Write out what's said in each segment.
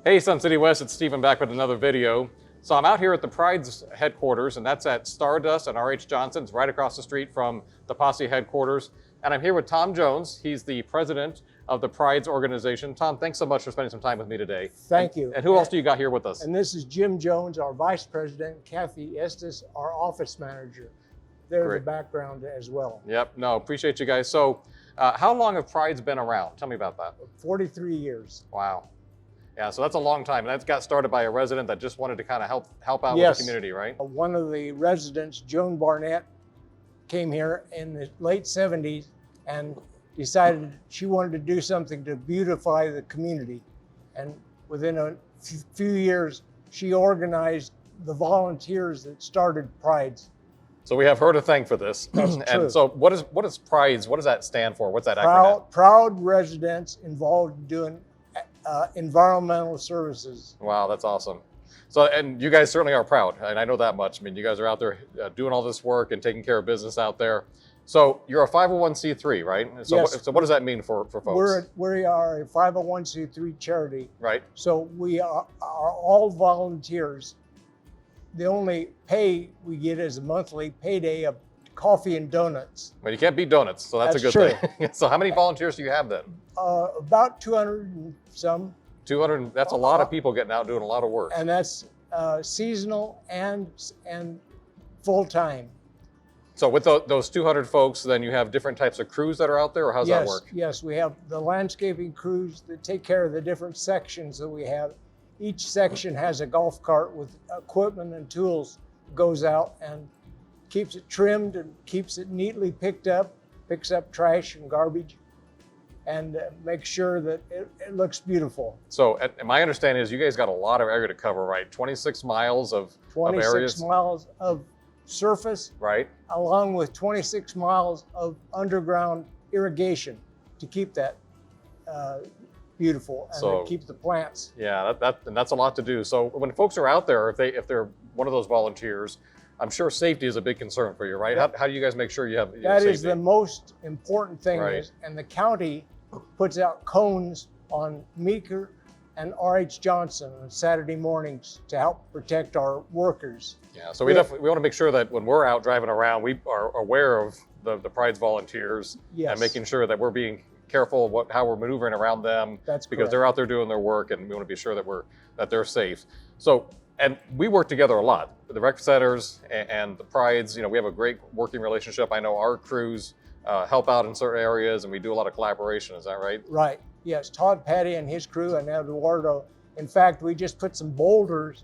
Hey, Sun City West, it's Stephen back with another video. So I'm out here at the Pride's headquarters, and that's at Stardust and R.H. Johnson's right across the street from the Posse headquarters. And I'm here with Tom Jones. He's the president of the Pride's organization. Tom, thanks so much for spending some time with me today. Thank you. And who else do you got here with us? And this is Jim Jones, our vice president, Kathy Estes, our office manager. They're Great. the background as well. Yep, no, appreciate you guys. So how long have Pride's been around? Tell me about that. 43 years. Wow. Yeah, so that's a long time. And that got started by a resident that just wanted to kind of help out Yes. with the community, right? One of the residents, Joan Barnett, came here in the late 70s and decided she wanted to do something to beautify the community. And within a few years, she organized the volunteers that started Pride's. So we have her to thank for this. That's And true. so what is Pride's? What does that stand for? What's that acronym? Proud residents involved in doing environmental services. Wow, that's awesome. So, and you guys certainly are proud, and I know that much. I mean, you guys are out there doing all this work and taking care of business out there. So you're a 501c3, right? So, Yes. so what does that mean for folks? We are a 501c3 charity, Right? so we are all volunteers. The only pay we get is a monthly payday of coffee and donuts. Well, you can't beat donuts, so that's a That's good thing. So how many volunteers do you have then? About 200 and some, 200, that's a lot of people getting out doing a lot of work. and that's seasonal and full-time. So with those 200 folks, then you have different types of crews that are out there, or how's that work? Yes, we have the landscaping crews that take care of the different sections that we have. Each section has a golf cart with equipment and tools, goes out and keeps it trimmed and keeps it neatly picked up, picks up trash and garbage, and makes sure that it looks beautiful. So and my understanding is you guys got a lot of area to cover, right? 26 miles of 26 areas, miles of surface, right? along with 26 miles of underground irrigation to keep that beautiful and So- to keep the plants. Yeah, and that's a lot to do. So when folks are out there, if they're one of those volunteers, I'm sure safety is a big concern for you, right? Yep. How do you guys make sure you have That safety? is the most important thing. Right. And the county puts out cones on Meeker and R.H. Johnson on Saturday mornings to help protect our workers. Yeah, so we definitely want to make sure that when we're out driving around, we are aware of the Pride's volunteers Yes. and making sure that we're being careful of how we're maneuvering around them. That's because correct. they're out there doing their work, and we want to be sure that they're safe. So, and we work together a lot. The rec centers and the Prides, we have a great working relationship. I know our crews help out in certain areas, and we do a lot of collaboration. Is that right? Right. Yes, Todd Patty and his crew and Eduardo. In fact, we just put some boulders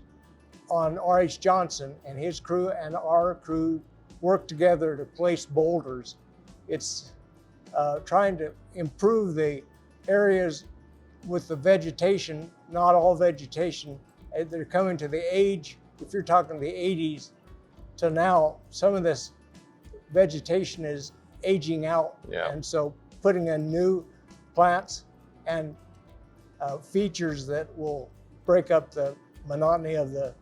on R.H. Johnson, and his crew and our crew work together to place boulders. It's trying to improve the areas with the vegetation, not all vegetation. They're coming to the age, if you're talking the 80s to now, some of this vegetation is aging out. Yeah. And so putting in new plants and features that will break up the monotony of the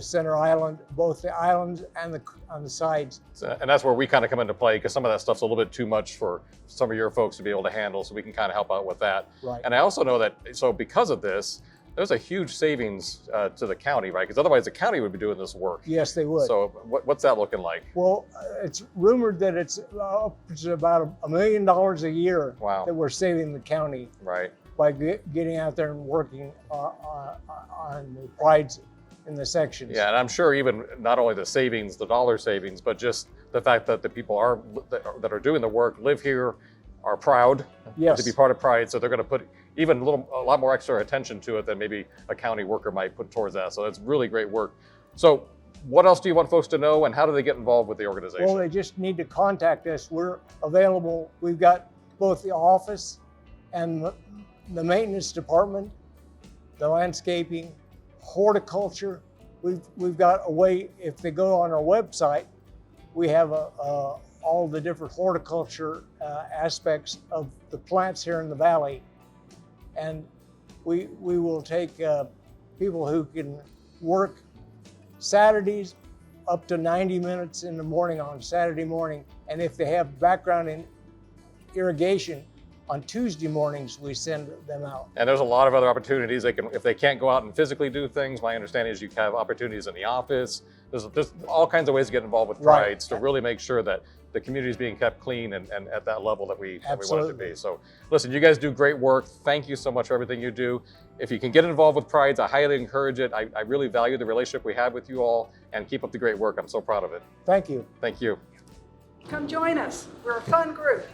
center island, both the islands and on the sides. And that's where we kind of come into play, because some of that stuff's a little bit too much for some of your folks to be able to handle, so we can kind of help out with that. Right. And I also know that, so because of this, there's a huge savings to the county, right? Because otherwise the county would be doing this work. Yes, they would. So what's that looking like? Well, it's rumored that it's about $1 million a year Wow. that we're saving the county Right. by getting out there and working on the Prides in the sections. Yeah, and I'm sure even not only the savings, the dollar savings, but just the fact that the people that are doing the work live here, are proud Yes. to be part of Pride, so they're going to put even a lot more extra attention to it than maybe a county worker might put towards that. So it's really great work. So what else do you want folks to know, and how do they get involved with the organization? Well, they just need to contact us. We're available. We've got both the office and the maintenance department, the landscaping, horticulture. We've got a way, if they go on our website, we have all the different horticulture aspects of the plants here in the valley. And we will take people who can work Saturdays up to 90 minutes in the morning on Saturday morning. And if they have background in irrigation, On Tuesday mornings, we send them out. And there's a lot of other opportunities. If they can't go out and physically do things, my understanding is you can have opportunities in the office. There's all kinds of ways to get involved with Right. Prides to really make sure that the community is being kept clean and at that level that we want it to Absolutely. be. So listen, you guys do great work. Thank you so much for everything you do. If you can get involved with Prides, I highly encourage it. I really value the relationship we have with you all, and keep up the great work. I'm so proud of it. Thank you. Thank you. Come join us. We're a fun group.